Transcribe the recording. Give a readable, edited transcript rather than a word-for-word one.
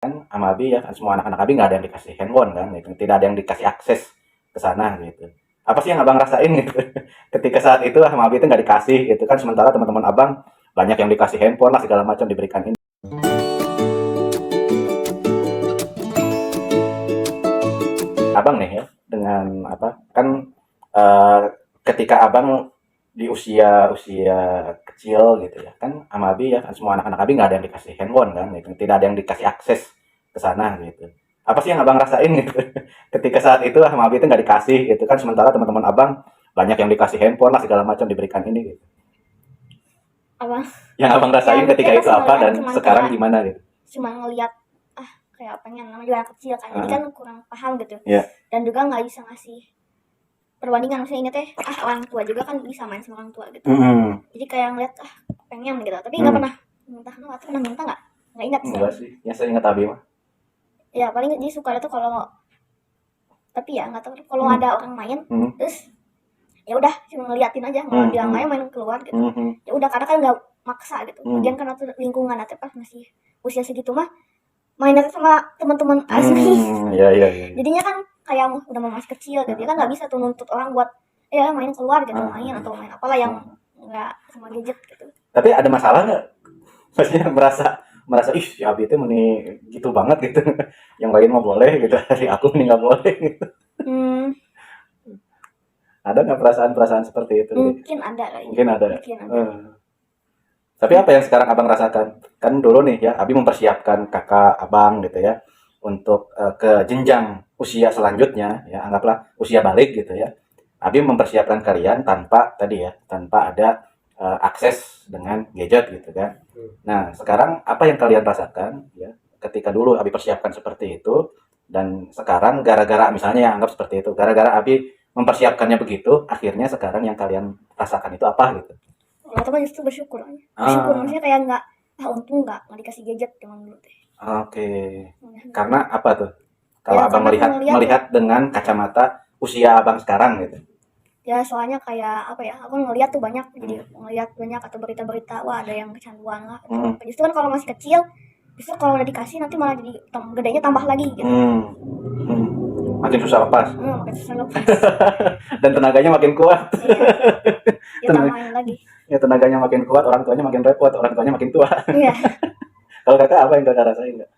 kan sama Abi ya, kan semua anak-anak Abi nggak ada yang dikasih handphone kan, gitu. Tidak ada yang dikasih akses ke sana gitu. Apa sih yang abang rasain gitu? Ketika saat itu sama Abi itu nggak dikasih gitu kan, sementara teman-teman abang banyak yang dikasih handphone lah segala macam diberikan ini. Abang nih ya, dengan apa kan eh, ketika abang di usia usia kecil gitu ya kan sama Abi ya kan semua anak-anak Abi nggak ada yang dikasih handphone kan gitu. Tidak ada yang dikasih akses ke sana gitu. Apa sih yang abang rasain gitu? Ketika saat itu sama Abi itu nggak dikasih gitu kan, sementara teman-teman abang banyak yang dikasih handphone lah segala macam diberikan ini gitu. Apa Yang abang ya rasain mungkin ketika pas itu apa ngeliat dan cuman sekarang kayak gimana gitu? cuma ngeliat kayak pengen namanya juga anak kecil kan jadi kan kurang paham gitu Ya. dan juga nggak bisa ngasih perbandingan. Saya inget orang tua juga kan bisa main sama orang tua gitu jadi kayak ngeliat pengen gitu tapi nggak pernah minta. Atau pernah minta nggak ingat sih. Enggak sih, yang saya ingat Abi mah. Ya paling dia suka itu kalau tapi ya nggak tahu kalau ada orang main terus ya udah cuma ngeliatin aja nggak bilang main keluar gitu. Ya udah karena kan nggak maksa gitu. Kemudian karena tuh lingkungan atau pas masih usia segitu mah mainnya sama teman-teman asli. Iya. Jadinya kan kayak udah mau masih kecil gitu. Dia kan nggak bisa tuh nuntut orang buat ya main keluar gitu, main atau main apalah yang nggak sama gadget gitu. Tapi ada masalah nggak? Maksudnya merasa ih si Abi itu meni gitu banget gitu. Yang lain mah boleh gitu, si aku ini nggak boleh gitu. Ada nggak perasaan-perasaan seperti itu? Mungkin ada kayaknya. Mungkin ada. Mungkin ada. Tapi apa yang sekarang abang rasakan? Kan dulu nih ya, Abi mempersiapkan kakak abang gitu ya untuk ke jenjang usia selanjutnya ya, anggaplah usia balik gitu ya. Abi mempersiapkan kalian tanpa tadi ya, tanpa ada akses dengan gadget gitu kan. Nah, sekarang apa yang kalian rasakan ya ketika dulu Abi persiapkan seperti itu dan sekarang gara-gara misalnya ya anggap seperti itu, gara-gara Abi mempersiapkannya begitu, akhirnya sekarang yang kalian rasakan itu apa gitu? Atau justru bersyukur maksudnya kayak nggak untung nggak dikasih gadget zaman dulu teh. Oke. Karena apa tuh? Kalau Ya, abang karena melihat dengan kacamata usia abang sekarang gitu. Ya soalnya kayak apa ya, aku ngeliat tuh banyak, jadi ngeliat banyak atau berita-berita wah ada yang kecanduan lah justru kan kalau masih kecil justru kalau udah dikasih nanti malah jadi gedenya tambah lagi gitu. Makin susah lepas. Makin susah lepas. Dan tenaganya makin kuat. Iya. Tambahin lagi. Ya tenaganya makin kuat, orang tuanya makin repot, orang tuanya makin tua. Iya. Kalau kakak apa yang kakak rasain nggak?